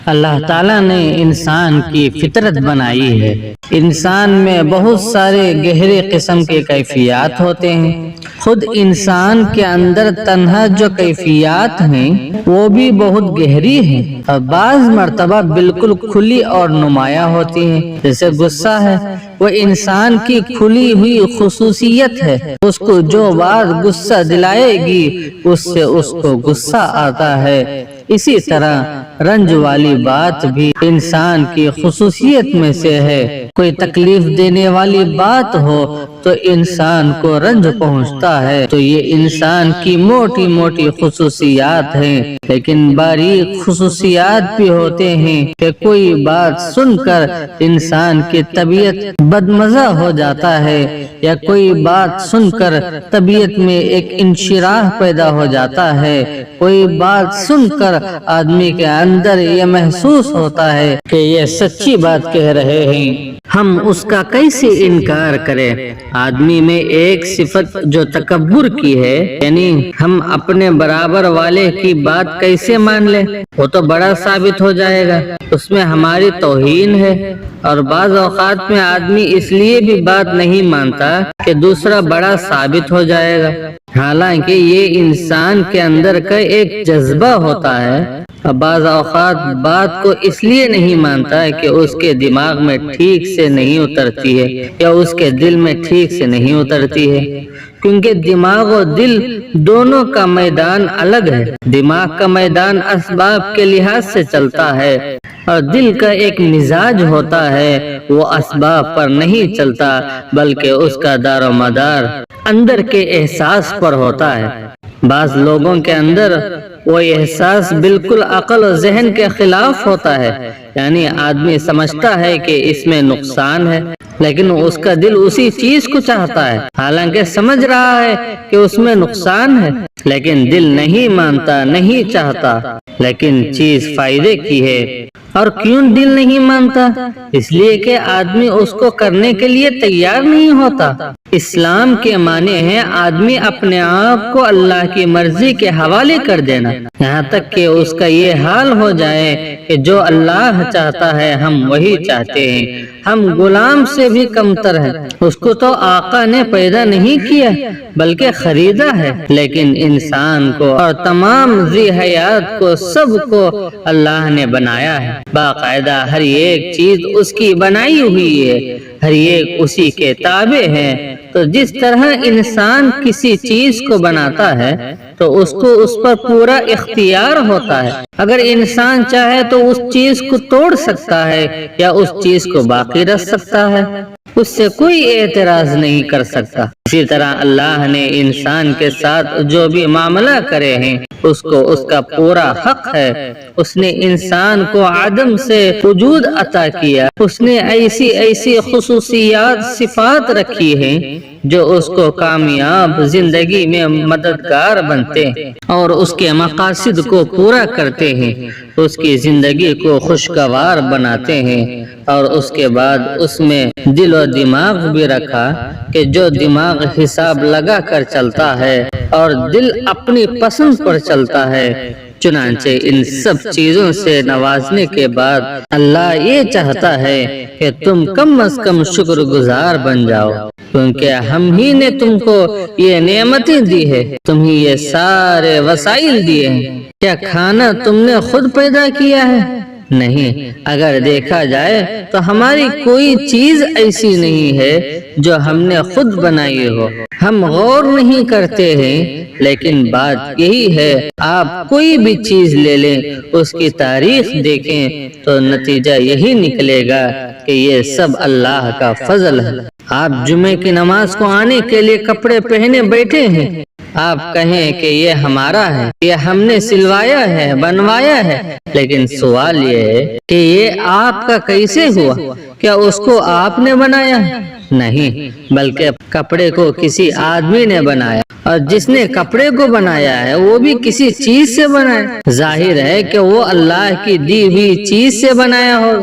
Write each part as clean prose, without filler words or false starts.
اللہ تعالیٰ نے انسان کی فطرت بنائی ہے۔ انسان میں بہت سارے گہرے قسم کے کیفیات ہوتے ہیں۔ خود انسان کے اندر تنہا جو کیفیات ہیں وہ بھی بہت گہری ہیں، اور بعض مرتبہ بالکل کھلی اور نمایاں ہوتی ہیں۔ جیسے غصہ ہے، وہ انسان کی کھلی ہوئی خصوصیت ہے۔ اس کو جو بات غصہ دلائے گی اس سے اس کو غصہ آتا ہے۔ اسی طرح رنج والی بات بھی انسان کی خصوصیت میں سے ہے۔ کوئی تکلیف دینے والی بات ہو تو انسان کو رنج پہنچتا ہے۔ تو یہ انسان کی موٹی موٹی خصوصیات ہیں، لیکن باریک خصوصیات بھی ہوتے ہیں کہ کوئی بات سن کر انسان کی طبیعت بدمزہ ہو جاتا ہے، یا کوئی بات سن کر طبیعت میں ایک انشراح پیدا ہو جاتا ہے۔ کوئی بات سن کر آدمی کے اندر یہ محسوس ہوتا ہے کہ یہ سچی بات کہہ رہے ہیں۔ ہم اس کا کیسے انکار کریں؟ آدمی میں ایک صفت جو تکبر کی ہے، یعنی ہم اپنے برابر والے کی بات کیسے مان لیں؟ وہ تو بڑا ثابت ہو جائے گا، اس میں ہماری توہین ہے۔ اور بعض اوقات میں آدمی اس لیے بھی بات نہیں مانتا کہ دوسرا بڑا ثابت ہو جائے گا، حالانکہ یہ انسان کے اندر کا ایک جذبہ ہوتا ہے۔ اور بعض اوقات بات کو اس لیے نہیں مانتا کہ اس کے دماغ میں ٹھیک سے نہیں اترتی ہے، یا اس کے دل میں ٹھیک سے نہیں اترتی ہے، کیونکہ دماغ و دل دونوں کا میدان الگ ہے۔ دماغ کا میدان اسباب کے لحاظ سے چلتا ہے، اور دل کا ایک مزاج ہوتا ہے، وہ اسباب پر نہیں چلتا، بلکہ اس کا دار و مدار اندر کے احساس پر ہوتا ہے۔ بعض لوگوں کے اندر وہ احساس بالکل عقل و ذہن کے خلاف ہوتا ہے، یعنی آدمی سمجھتا ہے کہ اس میں نقصان ہے، لیکن اس کا دل اسی چیز کو چاہتا ہے، حالانکہ سمجھ رہا ہے کہ اس میں نقصان ہے، لیکن دل نہیں مانتا، نہیں چاہتا، لیکن چیز فائدے کی ہے۔ اور کیوں دل نہیں مانتا؟ اس لیے کہ آدمی اس کو کرنے کے لیے تیار نہیں ہوتا۔ اسلام کے معنی ہے آدمی اپنے آپ کو اللہ کی مرضی کے حوالے کر دینا، یہاں تک کہ اس کا یہ حال ہو جائے کہ جو اللہ چاہتا ہے ہم وہی چاہتے ہیں۔ ہم غلام سے بھی کمتر ہیں، اس کو تو آقا نے پیدا نہیں کیا بلکہ خریدا ہے، لیکن انسان کو اور تمام ذی حیات کو، سب کو اللہ نے بنایا ہے۔ باقاعدہ ہر ایک چیز اس کی بنائی ہوئی ہے، ہر ایک اسی کے تابع ہے۔ تو جس طرح انسان کسی چیز کو بناتا ہے تو اس کو اس پر پورا اختیار ہوتا ہے۔ اگر انسان چاہے تو اس چیز کو توڑ سکتا ہے یا اس چیز کو باقی رکھ سکتا ہے، اس سے کوئی اعتراض نہیں کر سکتا۔ اسی طرح اللہ نے انسان کے ساتھ جو بھی معاملہ کرے ہیں اس کو اس کا پورا حق ہے۔ اس نے انسان کو عدم سے وجود عطا کیا، اس نے ایسی ایسی خصوصیات، صفات رکھی ہیں جو اس کو کامیاب زندگی میں مددگار بنتے ہیں اور اس کے مقاصد کو پورا کرتے ہیں، اس کی زندگی کو خوشگوار بناتے ہیں۔ اور اس کے بعد اس میں دل و دماغ بھی رکھا کہ جو دماغ حساب لگا کر چلتا ہے اور دل اپنی پسند پر چلتا ہے۔ چنانچہ ان سب چیزوں سے نوازنے کے بعد اللہ یہ چاہتا ہے کہ تم کم از کم شکر گزار بن جاؤ، کیونکہ ہم ہی نے تم کو یہ نعمتیں دی ہے، تم ہی یہ سارے وسائل دیے ہیں۔ کیا کھانا تم نے خود پیدا کیا ہے؟ نہیں۔ اگر دیکھا جائے تو ہماری کوئی چیز ایسی نہیں ہے جو ہم نے خود بنائی ہو، ہم غور نہیں کرتے ہیں۔ لیکن بات یہی ہے، آپ کوئی بھی چیز لے لیں، اس کی تاریخ دیکھیں تو نتیجہ یہی نکلے گا کہ یہ سب اللہ کا فضل ہے۔ آپ جمعے کی نماز کو آنے کے لیے کپڑے پہنے بیٹھے ہیں، آپ کہیں کہ یہ ہمارا ہے، یہ ہم نے سلوایا ہے، بنوایا ہے، لیکن سوال یہ ہے کہ یہ آپ کا کیسے ہوا؟ کیا اس کو آپ نے بنایا؟ نہیں، بلکہ کپڑے کو کسی آدمی نے بنایا، اور جس نے کپڑے کو بنایا ہے وہ بھی کسی چیز سے بنایا۔ ظاہر ہے کہ وہ اللہ کی دی ہوئی چیز سے بنایا ہو۔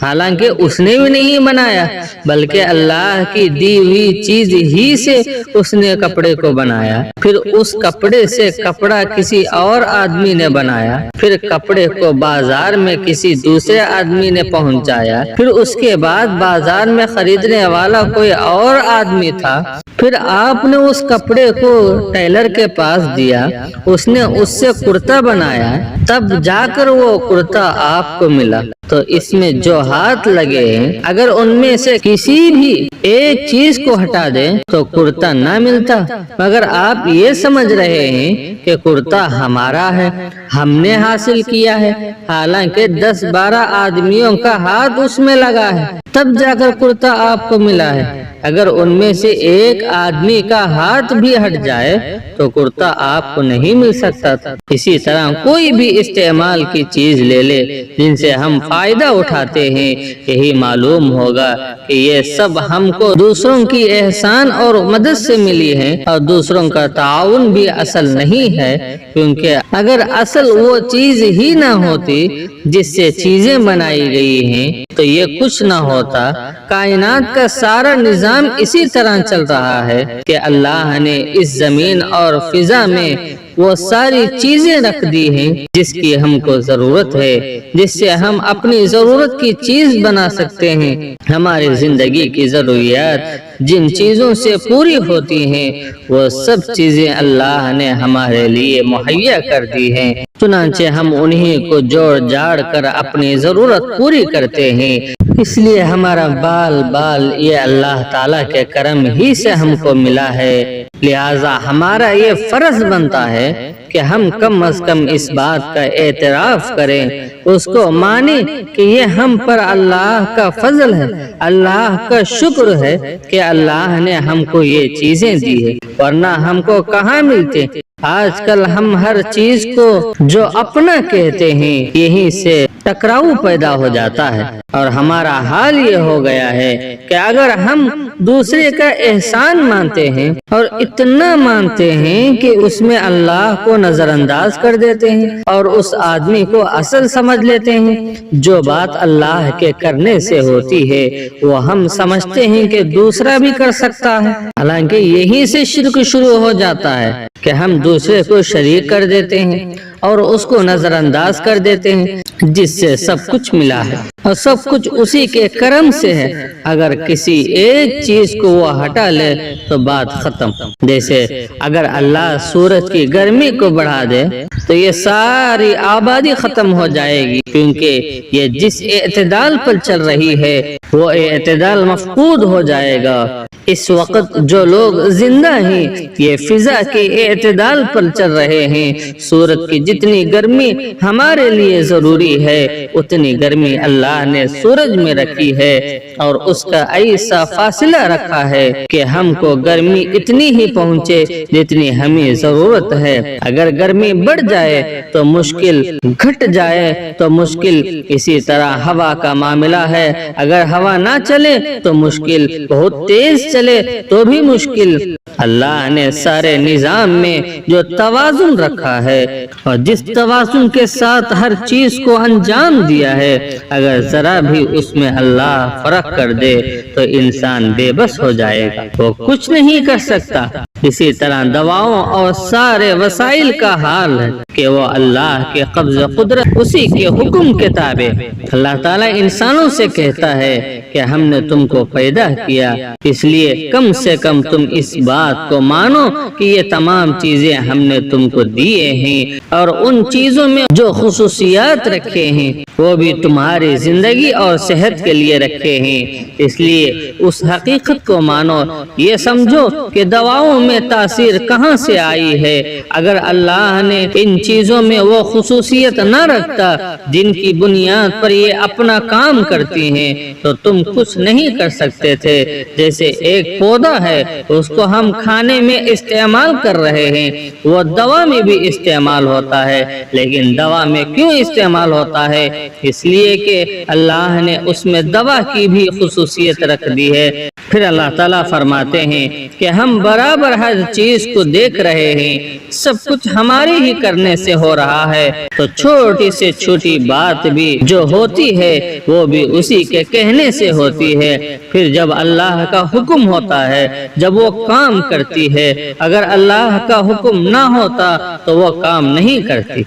حالانکہ اس نے بھی نہیں بنایا، بلکہ اللہ کی دی ہوئی چیز ہی سے اس نے کپڑے کو بنایا، پھر اس کپڑے سے کپڑا کسی اور آدمی نے بنایا، پھر کپڑے کو بازار میں کسی دوسرے آدمی نے پہنچایا، پھر اس کے بعد بازار میں خریدنے والا کوئی اور آدمی تھا، پھر آپ نے اس کپڑے کو ٹیلر کے پاس دیا، اس نے اس سے کرتا بنایا، تب جا کر وہ کرتا آپ کو ملا۔ تو اس میں جو ہاتھ لگے ہیں، اگر ان میں سے کسی بھی ایک چیز کو ہٹا دیں تو کرتا نہ ملتا، مگر آپ یہ سمجھ رہے ہیں کہ کرتا ہمارا ہے، ہم نے حاصل کیا ہے، حالانکہ 10-12 آدمیوں کا ہاتھ اس میں لگا ہے، تب جا کر کرتا آپ کو ملا ہے۔ اگر ان میں سے ایک آدمی کا ہاتھ بھی ہٹ جائے تو کرتا آپ کو نہیں مل سکتا تھا۔ اسی طرح کوئی بھی استعمال کی چیز لے لے جن سے ہم فائدہ اٹھاتے ہیں، یہی معلوم ہوگا کہ یہ سب ہم کو دوسروں کی احسان اور مدد سے ملی ہے، اور دوسروں کا تعاون بھی اصل نہیں ہے، کیونکہ اگر اصل وہ چیز ہی نہ ہوتی جس سے چیزیں بنائی گئی ہیں تو یہ کچھ نہ ہوتا۔ کائنات کا سارا نظام اسی طرح چل رہا ہے کہ اللہ نے اس زمین اور فضا میں وہ ساری چیزیں رکھ دی ہیں جس کی ہم کو ضرورت ہے، جس سے ہم اپنی ضرورت کی چیز بنا سکتے ہیں۔ ہماری زندگی کی ضروریات جن چیزوں سے پوری ہوتی ہیں وہ سب چیزیں اللہ نے ہمارے لیے مہیا کر دی ہیں، چنانچہ ہم انہی کو جوڑ جاڑ کر اپنی ضرورت پوری کرتے ہیں۔ اس لیے ہمارا بال بال یہ اللہ تعالیٰ کے کرم ہی سے ہم کو ملا ہے، لہٰذا ہمارا یہ فرض بنتا ہے کہ ہم کم از کم اس بات کا اعتراف کریں، اس کو مانیں کہ یہ ہم پر اللہ کا فضل ہے، اللہ کا شکر ہے کہ اللہ نے ہم کو یہ چیزیں دی ہے، ورنہ ہم کو کہاں ملتے۔ آج کل ہم ہر چیز کو جو اپنا کہتے ہیں یہیں سے ٹکراؤ پیدا ہو جاتا ہے، اور ہمارا حال یہ ہو گیا ہے کہ اگر ہم دوسرے کا احسان مانتے ہیں اور اتنا مانتے ہیں کہ اس میں اللہ کو نظر انداز کر دیتے ہیں اور اس آدمی کو اصل سمجھ لیتے ہیں، جو بات اللہ کے کرنے سے ہوتی ہے وہ ہم سمجھتے ہیں کہ دوسرا بھی کر سکتا ہے، حالانکہ یہیں سے شرک شروع ہو جاتا ہے کہ ہم دوسرے کو شریک کر دیتے ہیں اور اس کو نظر انداز کر دیتے ہیں جس سے سب کچھ ملا ہے، اور سب کچھ اسی کے کرم سے ہے۔ اگر کسی ایک چیز کو وہ ہٹا لے تو بات ختم۔ جیسے اگر اللہ سورج کی گرمی کو بڑھا دے تو یہ ساری آبادی ختم ہو جائے گی، کیونکہ یہ جس اعتدال پر چل رہی ہے وہ اعتدال مفقود ہو جائے گا۔ اس وقت جو لوگ زندہ ہیں یہ فضا کے اعتدال پر چل رہے ہیں، سورج کی جتنی گرمی ہمارے لیے ضروری ہے اتنی گرمی اللہ نے سورج میں رکھی ہے، اور اس کا ایسا فاصلہ رکھا ہے کہ ہم کو گرمی اتنی ہی پہنچے جتنی ہمیں ضرورت ہے۔ اگر گرمی بڑھ جائے تو مشکل، گھٹ جائے تو مشکل، اسی طرح ہوا کا معاملہ ہے، اگر ہوا نہ چلے تو مشکل، بہت تیز چلے تو بھی مشکل۔ اللہ نے سارے نظام میں جو توازن رکھا ہے اور جس توازن کے ساتھ ہر چیز کو انجام دیا ہے، اگر ذرا بھی اس میں اللہ فرق کر دے تو انسان بے بس ہو جائے گا، وہ کچھ نہیں کر سکتا۔ اسی طرح دواؤں اور سارے وسائل کا حال ہے کہ وہ اللہ کے قبض قدرت، اسی کے حکم کے تابع۔ اللہ تعالیٰ انسانوں سے کہتا ہے کہ ہم نے تم کو پیدا کیا، اس لیے کم سے کم تم اس بات کو مانو کہ یہ تمام چیزیں ہم نے تم کو دیے ہیں، اور ان چیزوں میں جو خصوصیات رکھے ہیں وہ بھی تمہاری زندگی اور صحت کے لیے رکھے ہیں، اس لیے اس حقیقت کو مانو۔ یہ سمجھو کہ دواؤں میں تاثیر کہاں سے آئی ہے۔ اگر اللہ نے ان چیزوں میں وہ خصوصیت نہ رکھتا جن کی بنیاد پر یہ اپنا کام کرتی ہیں تو تم کچھ نہیں کر سکتے تھے۔ جیسے ایک پودا ہے، اس کو ہم کھانے میں استعمال کر رہے ہیں، وہ دوا میں بھی استعمال ہوتا ہے، لیکن دوا میں کیوں استعمال ہوتا ہے؟ اس لیے کہ اللہ نے اس میں دوا کی بھی خصوصیت رکھ دی ہے۔ پھر اللہ تعالیٰ فرماتے ہیں کہ ہم برابر ہر چیز کو دیکھ رہے ہیں، سب کچھ ہمارے ہی کرنے سے ہو رہا ہے، تو چھوٹی سے چھوٹی بات بھی جو ہوتی ہے وہ بھی اسی کے کہنے سے ہوتی ہے۔ پھر جب اللہ کا حکم ہوتا ہے، جب وہ کام کرتی ہے، اگر اللہ کا حکم نہ ہوتا تو وہ کام نہیں کرتی۔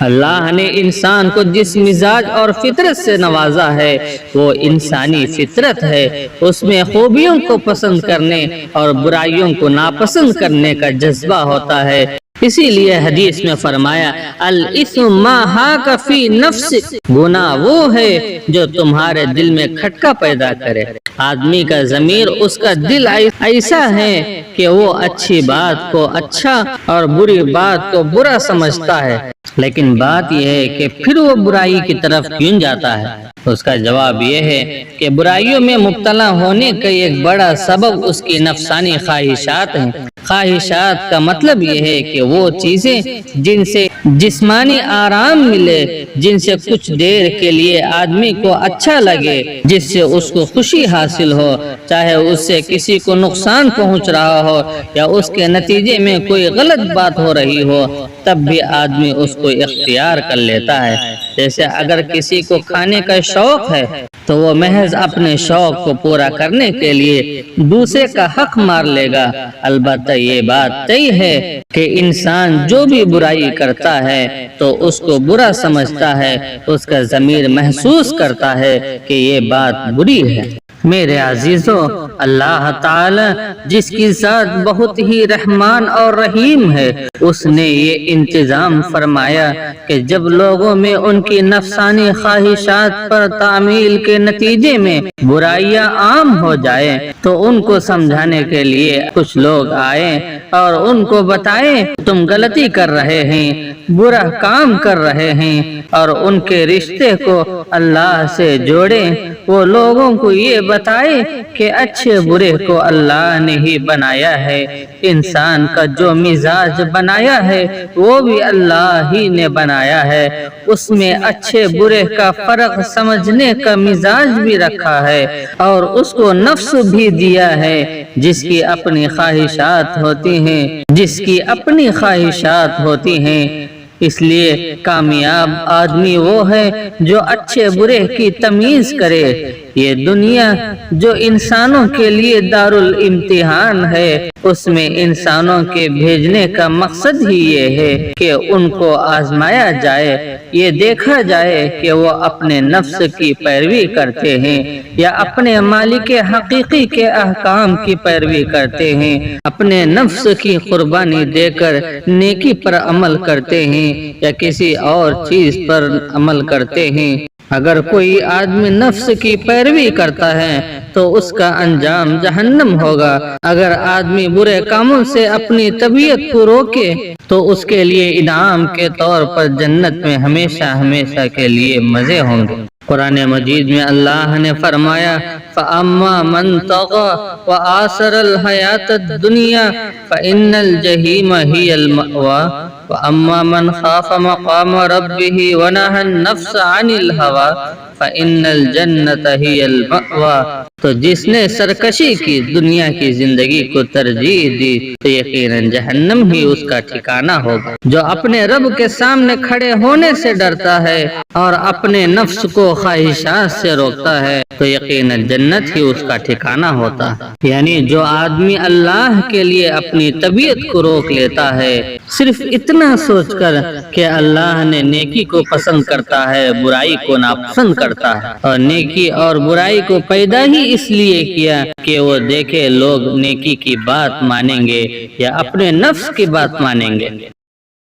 اللہ نے انسان کو جس مزاج اور فطرت سے نوازا ہے وہ انسانی فطرت ہے، اس میں خوبیوں کو پسند کرنے اور برائیوں کو ناپسند کرنے کا جذبہ ہوتا ہے۔ اسی لیے حدیث میں فرمایا الاثم ما حاک فی نفس، گناہ وہ ہے جو تمہارے دل میں کھٹکا پیدا کرے۔ آدمی کا ضمیر، اس کا دل ایسا ہے کہ وہ اچھی بات کو اچھا اور بری بات کو برا سمجھتا ہے، لیکن بات یہ ہے کہ پھر وہ برائی کی طرف کیوں جاتا ہے؟ اس کا جواب یہ ہے کہ برائیوں میں مبتلا ہونے کا ایک بڑا سبب اس کی نفسانی خواہشات ہیں۔ خواہشات کا مطلب یہ ہے کہ وہ چیزیں جن سے جسمانی آرام ملے، جن سے کچھ دیر کے لیے آدمی کو اچھا لگے، جس سے اس کو خوشی حاصل ہو، چاہے اس سے کسی کو نقصان پہنچ رہا ہو یا اس کے نتیجے میں کوئی غلط بات ہو رہی ہو، تب بھی آدمی اس کو اختیار کر لیتا ہے۔ جیسے اگر کسی کو کھانے کا شوق ہے تو وہ محض اپنے شوق کو پورا کرنے کے لیے دوسرے کا حق مار لے گا۔ البتہ یہ بات طے ہے کہ انسان جو بھی برائی کرتا ہے تو اس کو برا سمجھتا ہے، اس کا ضمیر محسوس کرتا ہے کہ یہ بات بری ہے۔ میرے عزیزو، اللہ تعالی جس کی ذات بہت ہی رحمان اور رحیم ہے، اس نے یہ انتظام فرمایا کہ جب لوگوں میں ان کی نفسانی خواہشات پر تعمیل کے نتیجے میں برائیاں عام ہو جائیں تو ان کو سمجھانے کے لیے کچھ لوگ آئیں اور ان کو بتائیں تم غلطی کر رہے ہیں، برا کام کر رہے ہیں، اور ان کے رشتے کو اللہ سے جوڑیں۔ وہ لوگوں کو یہ بتائے کہ اچھے برے کو اللہ نے ہی بنایا ہے، انسان کا جو مزاج بنایا ہے وہ بھی اللہ ہی نے بنایا ہے، اس میں اچھے برے کا فرق سمجھنے کا مزاج بھی رکھا ہے، اور اس کو نفس بھی دیا ہے جس کی اپنی خواہشات ہوتی ہیں۔ اس لیے کامیاب آدمی وہ ہے جو اچھے برے کی تمیز کرے۔ یہ دنیا جو انسانوں کے لیے دارالامتحان ہے، اس میں انسانوں کے بھیجنے کا مقصد ہی یہ ہے کہ ان کو آزمایا جائے، یہ دیکھا جائے کہ وہ اپنے نفس کی پیروی کرتے ہیں یا اپنے مالک حقیقی کے احکام کی پیروی کرتے ہیں، اپنے نفس کی قربانی دے کر نیکی پر عمل کرتے ہیں یا کسی اور چیز پر عمل کرتے ہیں۔ اگر کوئی آدمی نفس کی پیروی کرتا ہے تو اس کا انجام جہنم ہوگا، اگر آدمی برے کاموں سے اپنی طبیعت کو روکے تو اس کے لیے انعام کے طور پر جنت میں ہمیشہ ہمیشہ کے لیے مزے ہوں گے۔ قرآن مجید میں اللہ نے فرمایا فَأَمَّا مَن طَغَىٰ وَآثَرَ الْحَيَاةَ الدُّنْيَا فَإِنَّ الْجَحِيمَ هِيَ الْمَأْوَىٰ وَأَمَّا مَنْ خَافَ مَقَامَ رَبِّهِ وَنَهَى النَّفْسَ عَنِ الْهَوَىٰ فَإِنَّ الْجَنَّةَ هِيَ الْمَأْوَىٰ، تو جس نے سرکشی کی دنیا کی زندگی کو ترجیح دی تو یقیناً جہنم ہی اس کا ٹھکانہ ہوگا۔ جو اپنے رب کے سامنے کھڑے ہونے سے ڈرتا ہے اور اپنے نفس کو خواہشات سے روکتا ہے تو یقیناً جنت ہی اس کا ٹھکانہ ہوتا ہے۔ یعنی جو آدمی اللہ کے لیے اپنی طبیعت کو روک لیتا ہے صرف اتنا سوچ کر کہ اللہ نے نیکی کو پسند کرتا ہے، برائی کو ناپسند کرتا ہے، اور نیکی اور برائی کو پیدا ہی اس لیے کیا کہ وہ دیکھے لوگ نیکی کی بات مانیں گے یا اپنے نفس کی بات مانیں گے۔